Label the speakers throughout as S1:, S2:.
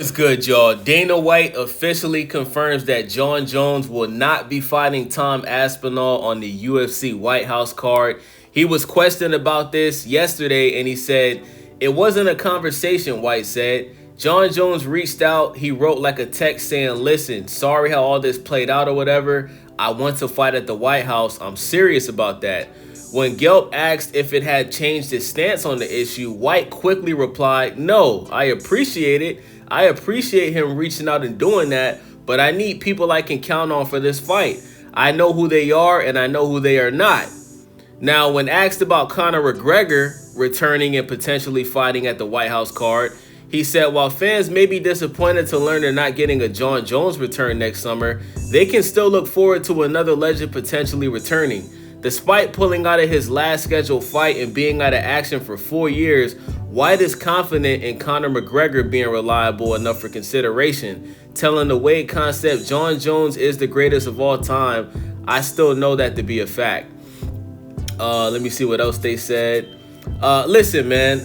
S1: It's good, y'all. Dana White officially confirms that Jon Jones will not be fighting Tom Aspinall on the UFC White House card. He was questioned about this yesterday, and he said it wasn't a conversation. White said Jon Jones reached out. He wrote like a text saying, "Listen, sorry how all this played out or whatever. I want to fight at the White House. I'm serious about that." When Gelb asked if it had changed his stance on the issue, White quickly replied, "No, I appreciate it. I appreciate him reaching out and doing that, but I need people I can count on for this fight. I know who they are and I know who they are not." Now, when asked about Conor McGregor returning and potentially fighting at the White House card, he said while fans may be disappointed to learn they're not getting a Jon Jones return next summer, they can still look forward to another legend potentially returning. Despite pulling out of his last scheduled fight and being out of action for 4 years, White is confident in Conor McGregor being reliable enough for consideration, telling the Wade Concept Jon Jones is the greatest of all time. I still know that to be a fact. Let me see what else they said. Listen, man,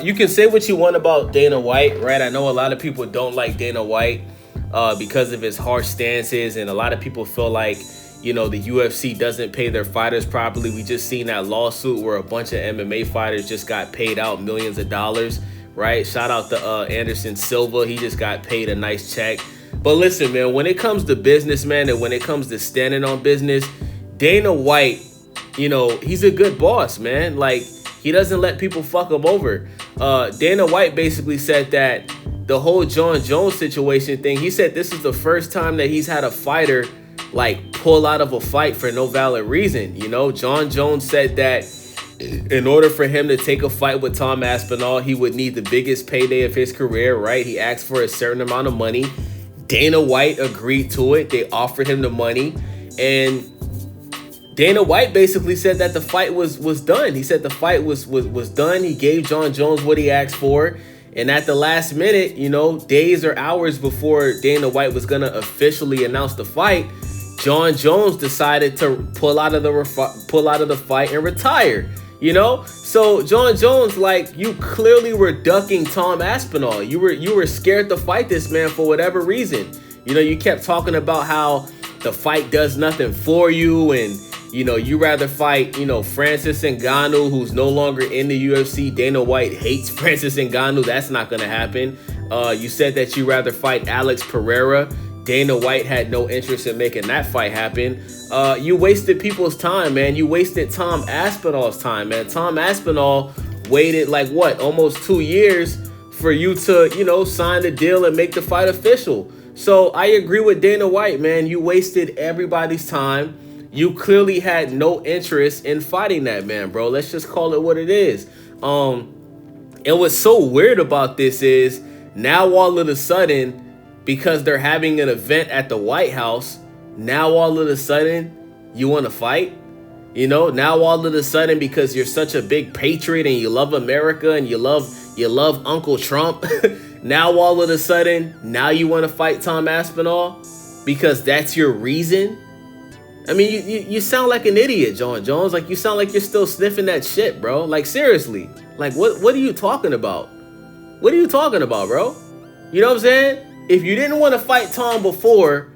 S1: you can say what you want about Dana White, right? I know a lot of people don't like Dana White because of his harsh stances, and a lot of people feel like the UFC doesn't pay their fighters properly. We just seen that lawsuit where a bunch of MMA fighters just got paid out millions of dollars, right? Shout out to Anderson Silva. He just got paid a nice check. But listen, man, when it comes to business, man, and when it comes to standing on business, Dana White, he's a good boss, man. Like, he doesn't let people fuck him over. Dana White basically said that the whole Jon Jones situation thing, he said this is the first time that he's had a fighter pull out of a fight for no valid reason. Jon Jones said that in order for him to take a fight with Tom Aspinall, he would need the biggest payday of his career, right? He asked for a certain amount of money. Dana White agreed to it. They offered him the money, and Dana White basically said that the fight was done. He said the fight was done. He gave Jon Jones what he asked for. And at the last minute, days or hours before Dana White was going to officially announce the fight, Jon Jones decided to pull out of the fight and retire. So Jon Jones, you clearly were ducking Tom Aspinall. You were scared to fight this man for whatever reason. You kept talking about how the fight does nothing for you, and you rather fight, Francis Ngannou, who's no longer in the UFC. Dana White hates Francis Ngannou. That's not going to happen. You said that you rather fight Alex Pereira. Dana White had no interest in making that fight happen. You wasted people's time, man. You wasted Tom Aspinall's time, man. Tom Aspinall waited almost 2 years for you to, sign the deal and make the fight official. So I agree with Dana White, man. You wasted everybody's time. You clearly had no interest in fighting that man, bro. Let's just call it what it is. And what's so weird about this is now all of a sudden, because they're having an event at the White House, now all of a sudden you want to fight? Now all of a sudden, because you're such a big patriot and you love America and you love Uncle Trump, now all of a sudden, now you want to fight Tom Aspinall because that's your reason? I mean, you sound like an idiot, Jon Jones. You sound like you're still sniffing that shit, bro. Seriously. What are you talking about? What are you talking about, bro? You know what I'm saying? If you didn't want to fight Tom before,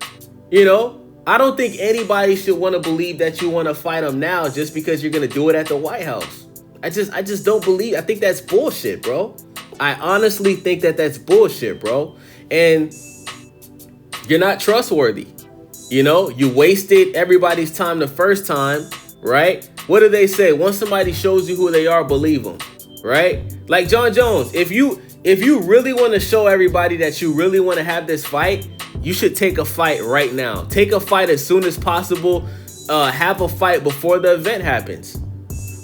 S1: I don't think anybody should want to believe that you want to fight him now just because you're going to do it at the White House. I just don't believe. I think that's bullshit, bro. I honestly think that that's bullshit, bro. And you're not trustworthy. You wasted everybody's time the first time, right? What do they say? Once somebody shows you who they are, believe them, right? Like Jon Jones, if you really want to show everybody that you really want to have this fight, you should take a fight right now. Take a fight as soon as possible. Have a fight before the event happens.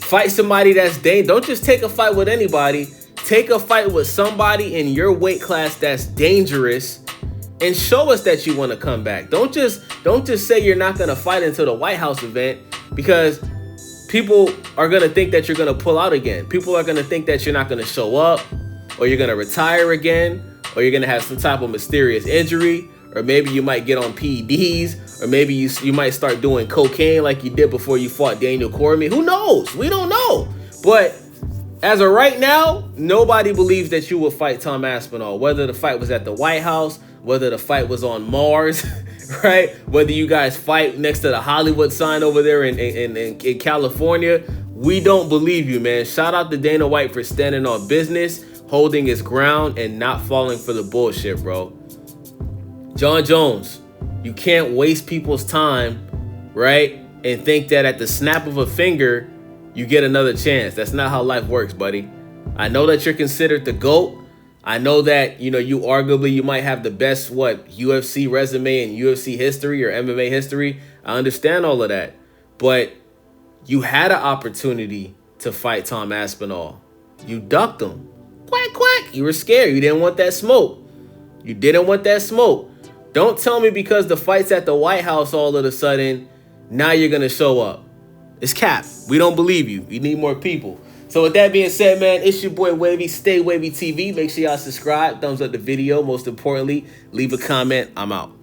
S1: Fight somebody that's dangerous. Don't just take a fight with anybody. Take a fight with somebody in your weight class that's dangerous, and show us that you want to come back. Don't just say you're not going to fight until the White House event, because people are going to think that you're going to pull out again. People are going to think that you're not going to show up, or you're going to retire again, or you're going to have some type of mysterious injury, or maybe you might get on PEDs, or maybe you might start doing cocaine like you did before you fought Daniel Cormier. Who knows? We don't know. But As of right now, nobody believes that you will fight Tom Aspinall. Whether the fight was at the White House, whether the fight was on Mars, right? Whether you guys fight next to the Hollywood sign over there in California, we don't believe you, man. Shout out to Dana White for standing on business, holding his ground, and not falling for the bullshit, bro. Jon Jones, you can't waste people's time, right? And think that at the snap of a finger, you get another chance. That's not how life works, buddy. I know that you're considered the GOAT. I know that, you arguably you might have the best, UFC resume in UFC history or MMA history. I understand all of that. But you had an opportunity to fight Tom Aspinall. You ducked him. Quack, quack. You were scared. You didn't want that smoke. You didn't want that smoke. Don't tell me because the fight's at the White House all of a sudden, now you're going to show up. It's cap. We don't believe you. You need more people. So with that being said, man, it's your boy Wavy. Stay Wavy TV. Make sure y'all subscribe. Thumbs up the video. Most importantly, leave a comment. I'm out.